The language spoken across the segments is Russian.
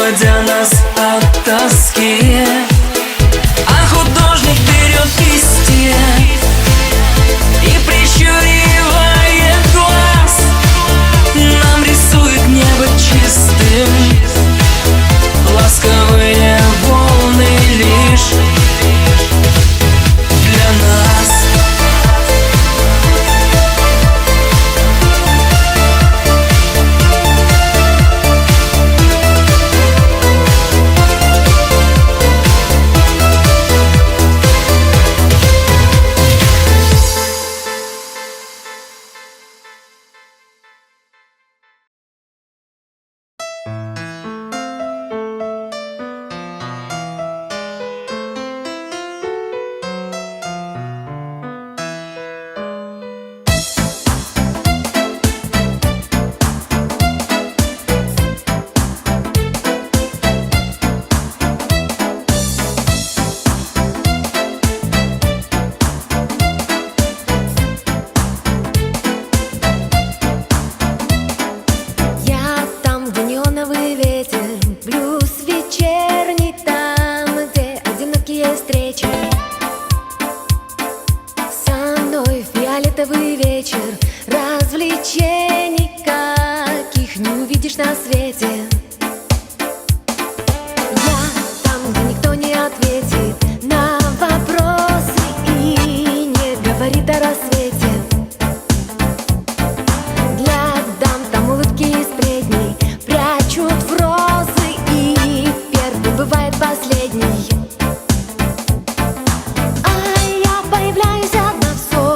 уводя нас от тоски. А художник берет кисти и, прищуривая глаз, нам рисует небо чистым, ласковые волны лишь для нас. Фиолетовый вечер, развлечений каких не увидишь на свете. Я там, где никто не ответит на вопросы и не говорит о рассвете. Для дам там улыбки и сплетни прячут в розы, и первый бывает последний. А я появляюсь одна в ссоре.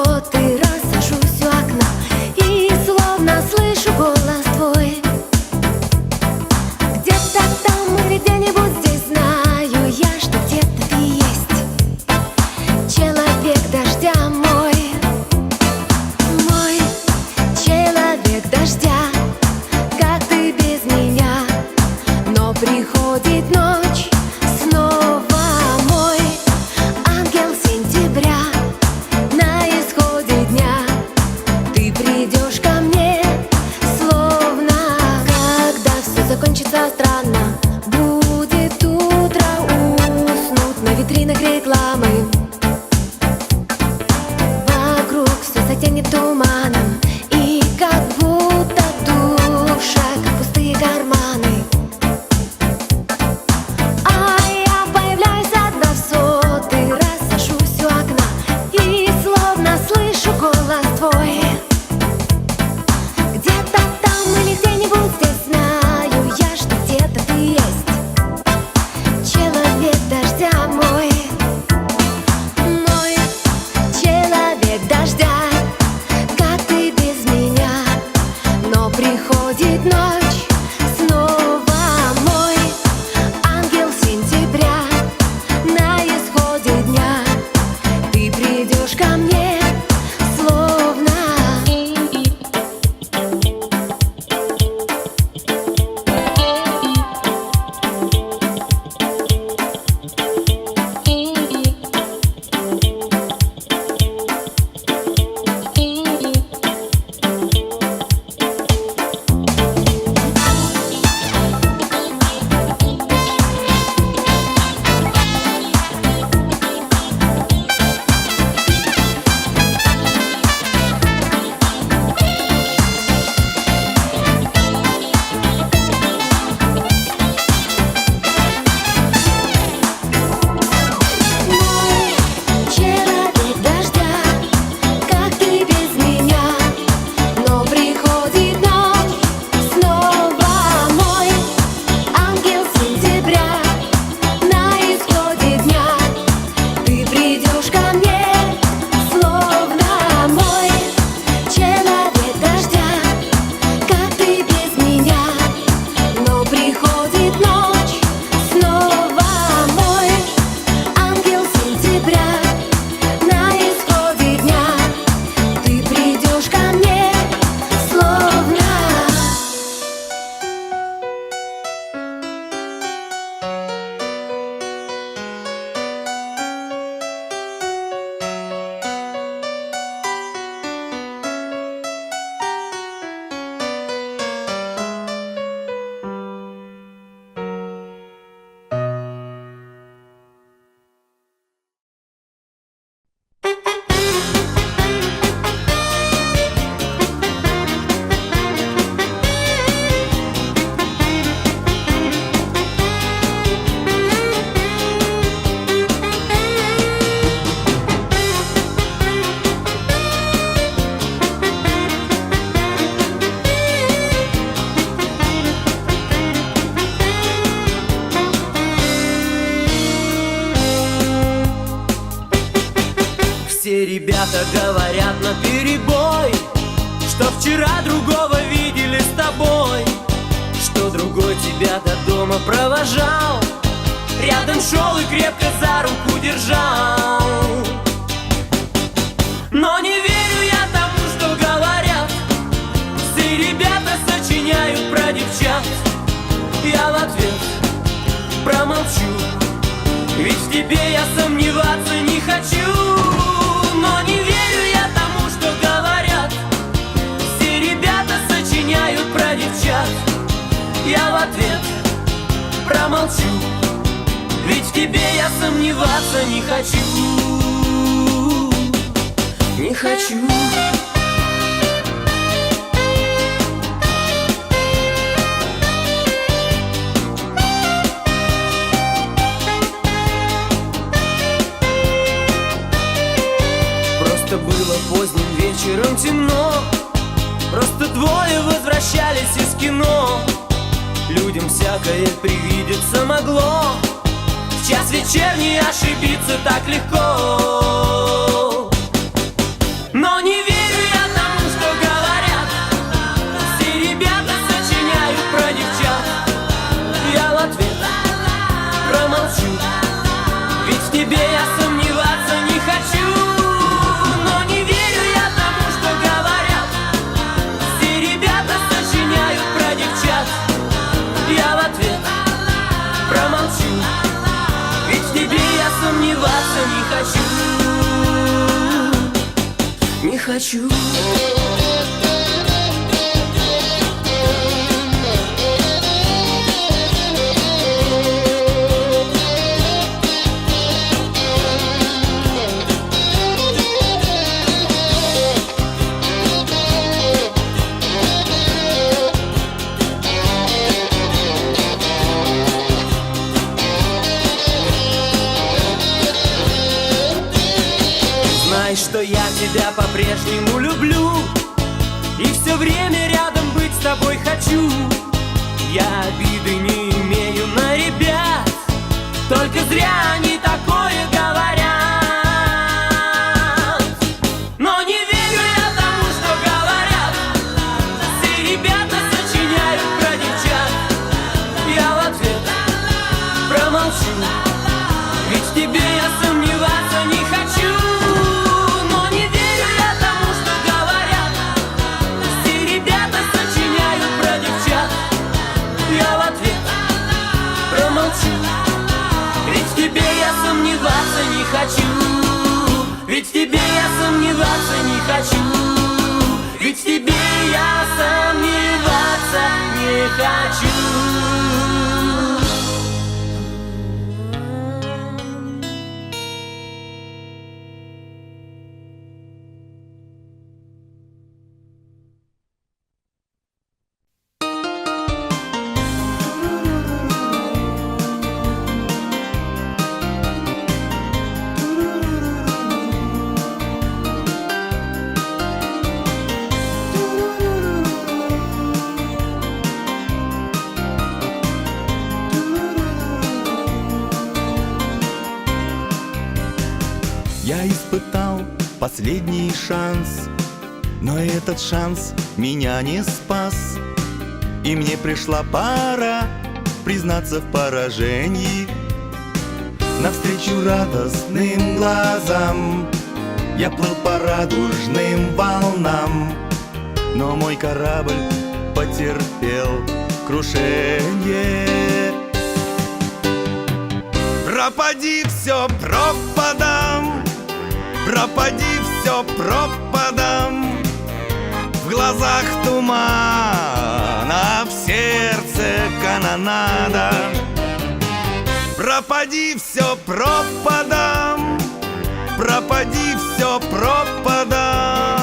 придешь ко мне, словно мой человек дождя. Как ты без меня? Но приходит ночь, снова мой ангел сентября. На исходе дня ты придешь ко мне, словно. Все ребята говорят наперебой, что вчера другого видели с тобой, что другой тебя до дома провожал, рядом шел и крепко за руку держал. Но не верю я тому, что говорят, все ребята сочиняют про девчат. Я в ответ промолчу, ведь в тебе я сомневаться не хочу. Но не верю я тому, что говорят, все ребята сочиняют про девчат. Я в ответ промолчу, ведь в тебе я сомневаться не хочу. Не хочу. Просто было поздним вечером темно, просто двое возвращались из кино. Людям всякое привидеться могло, в час вечерний ошибиться так легко. Но не верю я тому, что говорят, все ребята сочиняют про девчат. Я в ответ промолчу, ведь в тебе я сомневаться не хочу. Но не верю я тому, что говорят, все ребята сочиняют про девчат. Я в ответ промолчу, ведь в тебе я сомневаться не хочу. Не хочу. Знай, что я тебя по-прежнему люблю, и все время рядом быть с тобой хочу. Я обиды не имею на ребят, только зря они такое говорят. Но не верю я тому, что говорят, все ребята сочиняют про девчат. Я в ответ промолчу, ведь в тебе я сомневаться не хочу. Но не верю я тому, что говорят, все ребята сочиняют про девчат. Я в ответ промолчу, ведь в тебе я сомневаться не хочу. Ведь в тебе я сомневаться не хочу. Ведь в тебе я сомневаться не хочу. Я испытал последний шанс, но этот шанс меня не спас. И мне пришла пора признаться в поражении. Навстречу радостным глазам я плыл по радужным волнам, но мой корабль потерпел крушение. Пропади все пропадам, пропади все пропадам. В глазах туман, а в сердце канонада. Пропади все пропадам, пропади все пропадам.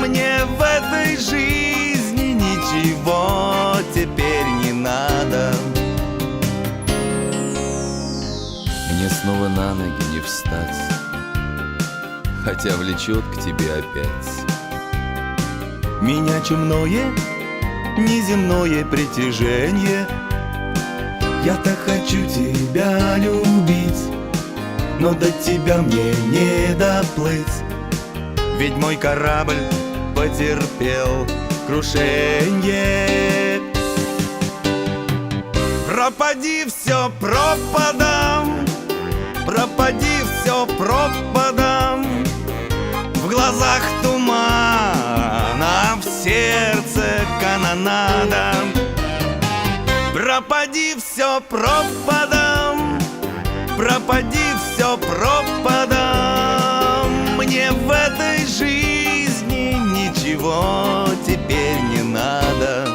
Мне в этой жизни ничего теперь не надо. Мне снова на ноги не встать, хотя влечет к тебе опять. Меня чумное, неземное притяжение. Я так хочу тебя любить, но до тебя мне не доплыть. Ведь мой корабль потерпел крушение. Пропади все пропадам, пропади все пропадам. В глазах туман, а в сердце канонада. Пропади все пропадам, пропади все пропадам. Мне в этой жизни ничего теперь не надо.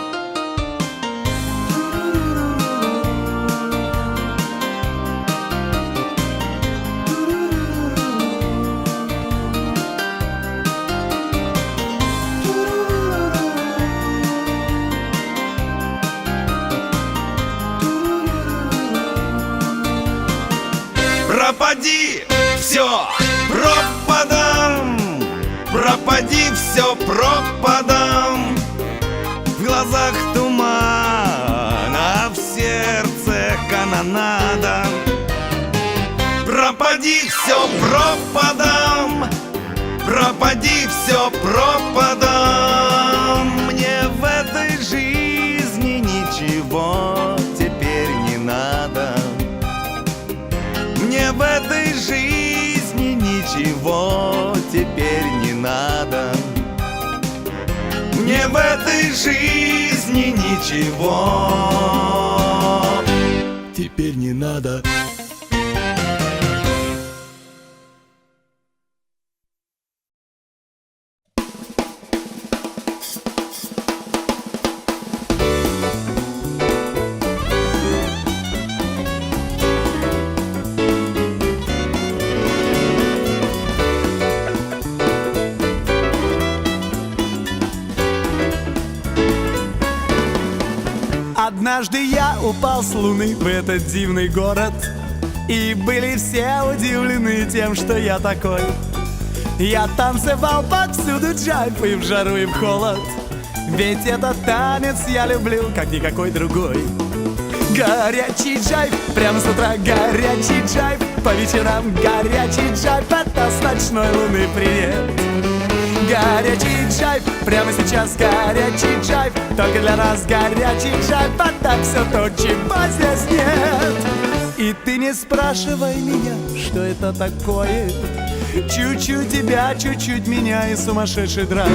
Пропади все пропадам, пропади все пропадам. В глазах туман, а в сердце канонада. Пропади все пропадам, пропади все пропадам. Мне в этой жизни ничего теперь не надо. Мне в этой жизни ничего теперь не надо. Мне в этой жизни ничего теперь не надо. Однажды я упал с луны в этот дивный город, и были все удивлены тем, что я такой. Я танцевал повсюду джайв и в жару, и в холод, ведь этот танец я люблю, как никакой другой. Горячий джайв, прямо с утра горячий джайв, по вечерам горячий джайв, это с ночной луны привет. Горячий джайв, прямо сейчас горячий джайв, только для нас горячий джайв, а так все то, чего здесь нет. И ты не спрашивай меня, что это такое. Чуть-чуть тебя, чуть-чуть меня и сумасшедший драйв.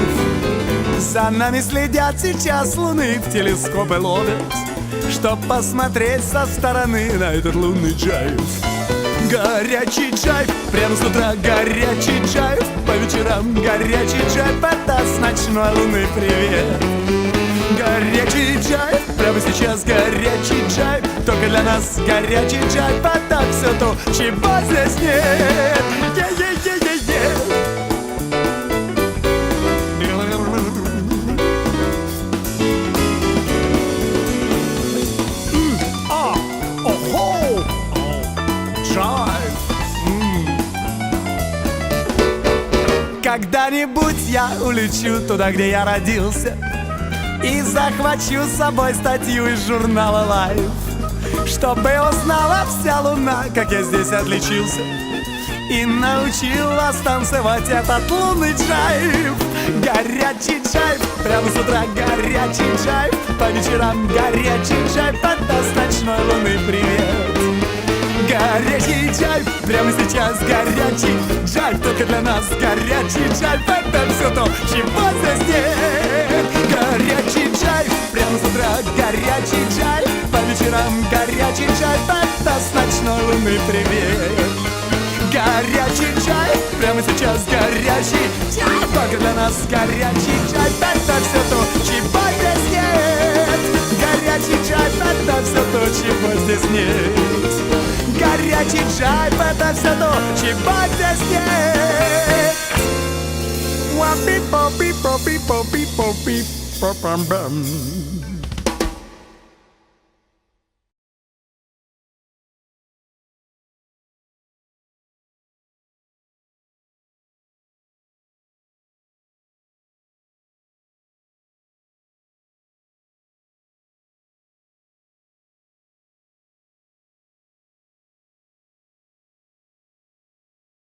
За нами следят сейчас луны, в телескопы ловят, чтоб посмотреть со стороны на этот лунный джайв. Горячий джайв, прямо с утра горячий джайв, по вечерам горячий джайв, это с ночной луны привет. Горячий джайв, прямо сейчас горячий джайв, только для нас горячий джайв, а так все то, чего здесь нет. Е-е-е-е-е. Когда-нибудь я улечу туда, где я родился, и захвачу с собой статью из журнала Life, чтобы узнала вся луна, как я здесь отличился. и научил вас танцевать этот лунный джайв. Горячий джайв, прямо с утра горячий джайв, по вечерам горячий джайв, это с ночной луны привет. Горячий джайв, прямо сейчас горячий джайв, только для нас горячий джайв, это все то, чего здесь нет. Горячий джайв, прямо с утра горячий джайв, по вечерам горячий джайв, это с ночной луны привет. Горячий джайв, прямо сейчас горячий джайв, только для нас горячий джайв, это все то, чего здесь нет. Горячий джайв, это все то, чего здесь нет. Горячий джайв, это все то, чего здесь нет. Wappi, poppi, poppi, poppi, poppi, popam, bam.